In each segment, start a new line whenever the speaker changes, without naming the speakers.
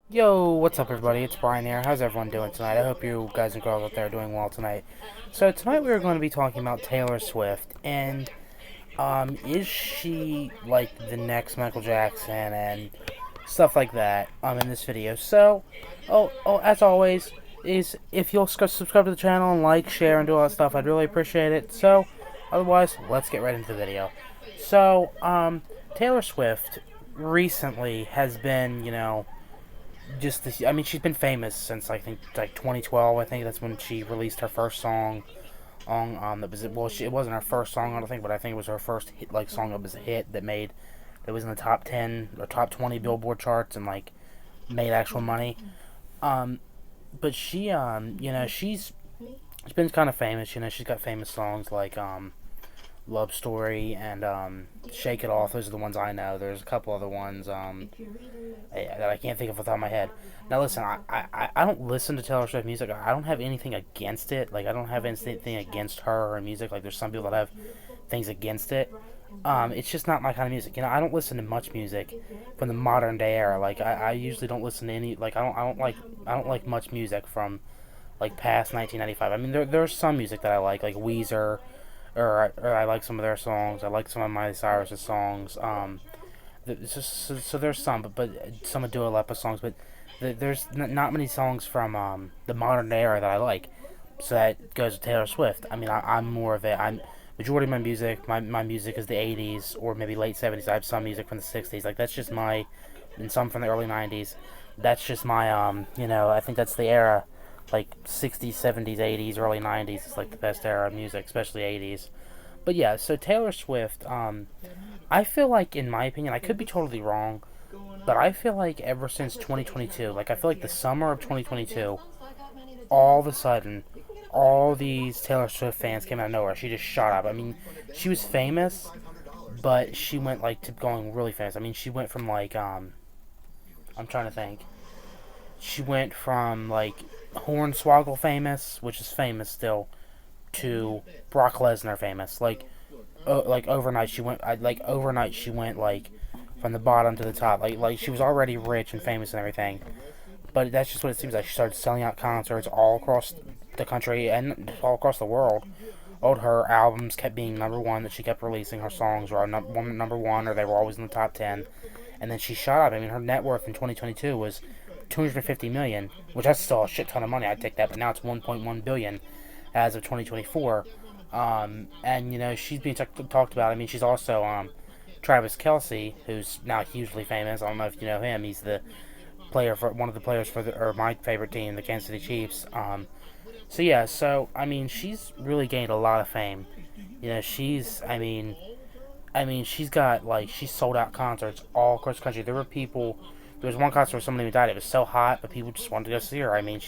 Yo, what's up everybody? It's Brian here. How's everyone doing tonight? I hope you guys and girls out there are doing well tonight. So tonight we are going to be talking about Taylor Swift and is she like the next Michael Jackson and stuff like that in this video. So, as always, is if you'll subscribe to the channel and like, share and do all that stuff, I'd really appreciate it. So, otherwise, let's get right into the video. So, Taylor Swift recently has been, just this, I mean, she's been famous since I think like 2012. I think that's when she released her first song on that was it wasn't her first song I don't think, but I think it was her first hit, like song that was a hit that was in the top 10 or top 20 Billboard charts and like made actual money. Um, but she's been kind of famous. She's got famous songs like Love Story and Shake It Off. Those are the ones I know. There's a couple other ones that I can't think of off the top of my head. Now, listen, I don't listen to Taylor Swift music. I don't have anything against it. Like, I don't have anything against her or music. Like, there's some people that have things against it. It's just not my kind of music. I don't listen to much music from the modern day era. Like, I usually don't listen to any. Like, I don't like much music from like past 1995. I mean, there's some music that I like Weezer, or I like some of their songs. I like some of Miley Cyrus's songs. So there's some, but some of Dua Lipa songs, but there's not many songs from the modern era that I like. So that goes with Taylor Swift. I mean, I'm more of a I'm majority of my music. My music is the '80s or maybe late '70s. I have some music from the '60s. Like that's just my, and some from the early '90s. That's just my I think that's the era, like '60s, '70s, '80s, early '90s is like the best era of music, especially '80s. But yeah, so Taylor Swift, I feel like, in my opinion, I could be totally wrong, but I feel like ever since 2022, like I feel like the summer of 2022, all of a sudden, all these Taylor Swift fans came out of nowhere. She just shot up. I mean, she was famous, but she went like to going really fast. I mean, she went from like I'm trying to think. She went from like Hornswoggle famous, which is famous still, to Brock Lesnar famous. Like overnight she went. Overnight she went like from the bottom to the top. Like she was already rich and famous and everything, but that's just what it seems like. She started selling out concerts all across the country and all across the world. Her albums kept being number one. That she kept releasing her songs were number one, or they were always in the top 10. And then she shot up. I mean, her net worth in 2022 was 250 million, which that's still a shit ton of money. I'd take that, but now it's 1.1 billion as of 2024. And she's being talked about. I mean, she's also Travis Kelsey, who's now hugely famous. I don't know if you know him. He's the player for one of the players for or my favorite team, the Kansas City Chiefs. So yeah, so I mean, she's really gained a lot of fame. She's I mean, she's sold out concerts all across the country. There were people. There was one concert where somebody died. It was so hot, but people just wanted to go see her. I mean,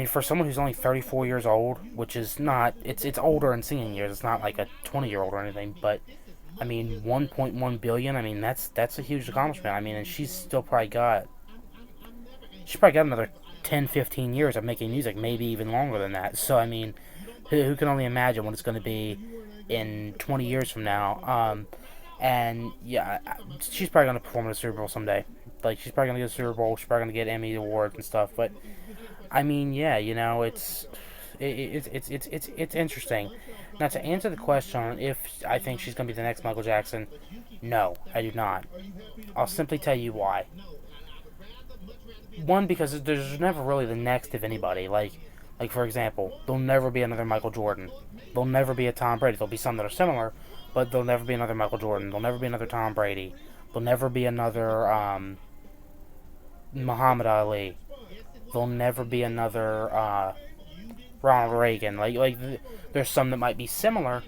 for someone who's only 34 years old, which is not, it's older in singing years. It's not like a 20-year-old or anything, but I mean, 1.1 billion. I mean, that's a huge accomplishment. I mean, and she's probably got another 10, 15 years of making music, maybe even longer than that. So I mean, who can only imagine what it's going to be in 20 years from now? And yeah, she's probably going to perform at a Super Bowl someday. Like she's probably going to get a Super Bowl. She's probably going to get Emmy awards and stuff. But I mean, yeah, it's interesting. Now, to answer the question on if I think she's going to be the next Michael Jackson, no, I do not. I'll simply tell you why. One, because there's never really the next of anybody. Like for example, there'll never be another Michael Jordan. There'll never be a Tom Brady. There'll be some that are similar, but there'll never be another Michael Jordan. There'll never be another Tom Brady. There'll never be another Muhammad Ali. There'll never be another Ronald Reagan. There's some that might be similar,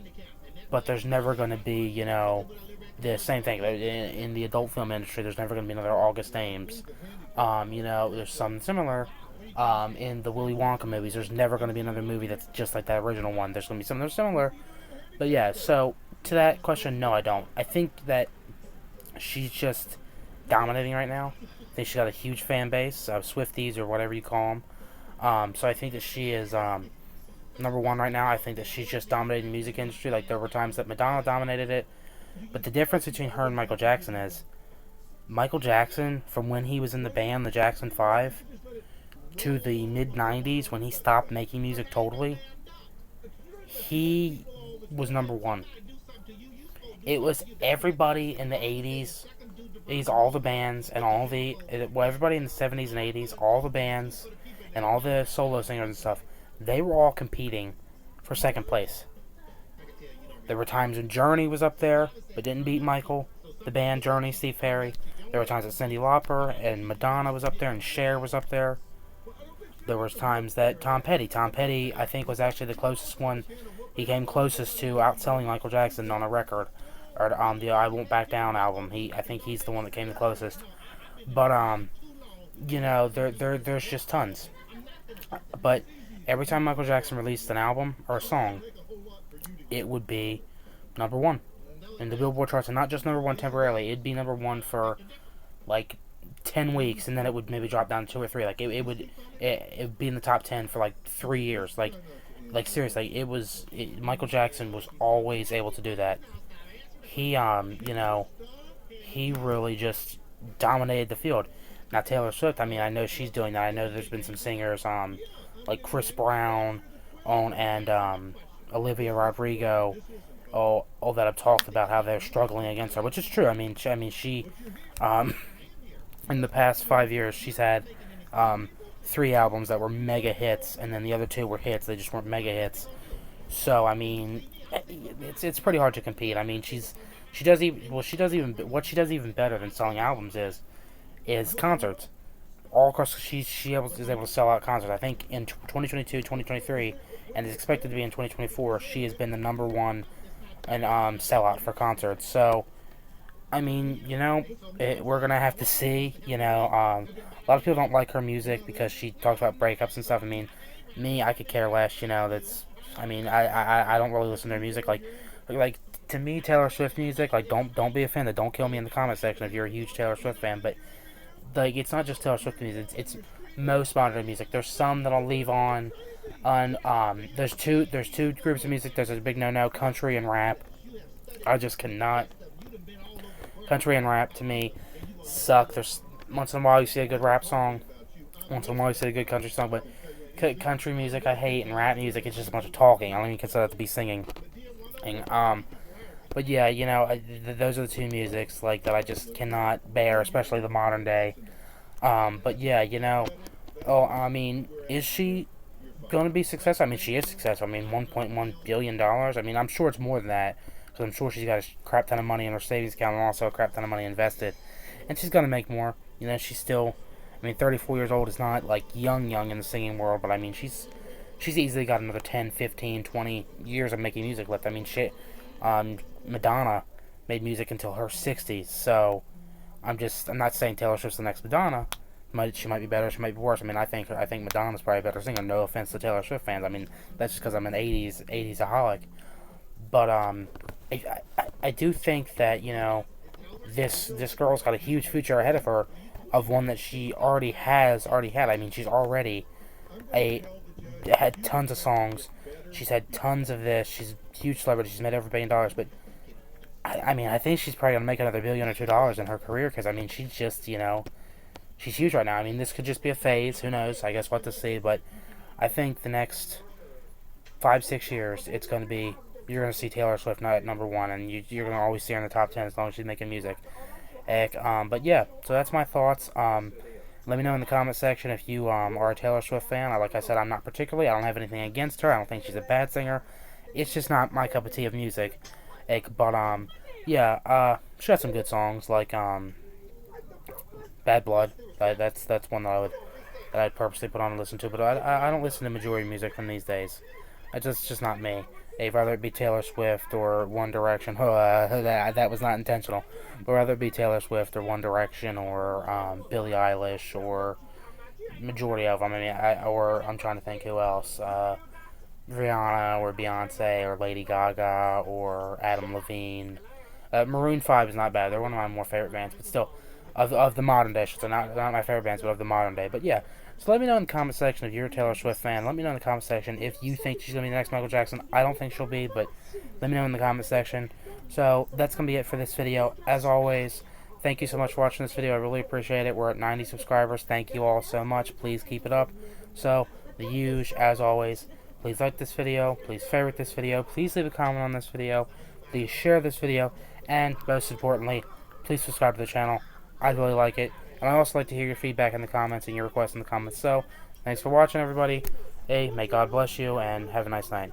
but there's never going to be the same thing. In the adult film industry, there's never going to be another August Ames. There's some similar. In the Willy Wonka movies, there's never going to be another movie that's just like that original one. There's going to be some that are similar, but yeah. So to that question, no, I don't. I think that she's just dominating right now. I think she's got a huge fan base of Swifties or whatever you call them. So I think that she is number one right now. I think that she's just dominating the music industry. Like there were times that Madonna dominated it, but the difference between her and Michael Jackson is Michael Jackson, from when he was in the band, the Jackson 5, to the mid-90s, when he stopped making music totally, he was number one. It was everybody in the 80s, all the bands, and everybody in the 70s and 80s, all the bands, and all the solo singers and stuff, they were all competing for second place. There were times when Journey was up there, but didn't beat Michael. The band Journey, Steve Perry. There were times that Cyndi Lauper and Madonna was up there, and Cher was up there. There was times that Tom Petty, I think, was actually the closest one. He came closest to outselling Michael Jackson on a record, or the I Won't Back Down album. I think he's the one that came the closest. But there's just tons. But every time Michael Jackson released an album or a song, it would be number one in the Billboard charts, and not just number one temporarily. It'd be number one for like 10 weeks, and then it would maybe drop down to 2 or 3. Like it would be in the top 10 for like 3 years. Like seriously, Michael Jackson was always able to do that. He he really just dominated the field. Now Taylor Swift, I mean, I know she's doing that. I know there's been some singers like Chris Brown and Olivia Rodrigo, all that have talked about how they're struggling against her, which is true. I mean, she in the past 5 years, she's had 3 albums that were mega hits, and then the other 2 were hits. They just weren't mega hits. So I mean, it's pretty hard to compete. I mean, she does even better than selling albums is concerts. All across, is able to sell out concerts. I think in 2022, 2023, and is expected to be in 2024. She has been the number one and sellout for concerts. So, I mean, we're gonna have to see. A lot of people don't like her music because she talks about breakups and stuff. I mean, me, I could care less. I don't really listen to her music. Like to me, Taylor Swift music. Like, don't be offended. Don't kill me in the comment section if you're a huge Taylor Swift fan. But like, it's not just Taylor Swift music. It's most modern music. There's some that I'll leave on. There's two groups of music. There's a big no-no: country and rap. I just cannot. Country and rap to me suck. There's once in a while you see a good rap song. Once in a while you see a good country song, but country music I hate, and rap music it's just a bunch of talking. I don't even consider that to be singing. But yeah, those are the two musics like that I just cannot bear, especially the modern day. But yeah, I mean, is she going to be successful? I mean, she is successful. I mean, $1.1 billion. I mean, I'm sure it's more than that, because I'm sure she's got a crap ton of money in her savings account and also a crap ton of money invested. And she's going to make more. She's still, 34 years old is not like young in the singing world, but I mean, she's easily got another 10, 15, 20 years of making music left. I mean, shit, Madonna made music until her 60s, so I'm not saying Taylor Swift's the next Madonna. She might be better, she might be worse. I mean, I think Madonna's probably a better singer. No offense to Taylor Swift fans. I mean, that's just because I'm an 80s-aholic. But I do think that this girl's got a huge future ahead of her, of one that she already had. I mean, she's already had tons of songs. She's had tons of this. She's a huge celebrity. She's made over $1 billion. But I think she's probably gonna make another $1 billion or $2 in her career, because I mean, she's just she's huge right now. I mean, this could just be a phase. Who knows? I guess we'll have to see. But I think the next 5-6 years, you're going to see Taylor Swift at number one, and you're going to always see her in the top 10 as long as she's making music. But yeah, so that's my thoughts. Let me know in the comment section if you are a Taylor Swift fan. Like I said, I'm not particularly. I don't have anything against her. I don't think she's a bad singer. It's just not my cup of tea of music. But yeah, she has some good songs like Bad Blood. That's one that I'd purposely put on and listen to. But I don't listen to majority music from these days. It's just not me. I'd rather it be Taylor Swift or One Direction. That was not intentional. But rather it be Taylor Swift or One Direction or Billie Eilish or majority of them. I'm trying to think who else. Rihanna or Beyonce or Lady Gaga or Adam Levine. Maroon 5 is not bad. They're one of my more favorite bands, but still, of the modern day. So not my favorite bands, but of the modern day. But yeah, so let me know in the comment section if you're a Taylor Swift fan. Let me know in the comment section if you think she's going to be the next Michael Jackson. I don't think she'll be, but let me know in the comment section. So that's going to be it for this video. As always, thank you so much for watching this video. I really appreciate it. We're at 90 subscribers. Thank you all so much. Please keep it up. So, the huge, as always, please like this video. Please favorite this video. Please leave a comment on this video. Please share this video. And, most importantly, please subscribe to the channel. I'd really like it. And I'd also like to hear your feedback in the comments and your requests in the comments. So, thanks for watching, everybody. Hey, may God bless you, and have a nice night.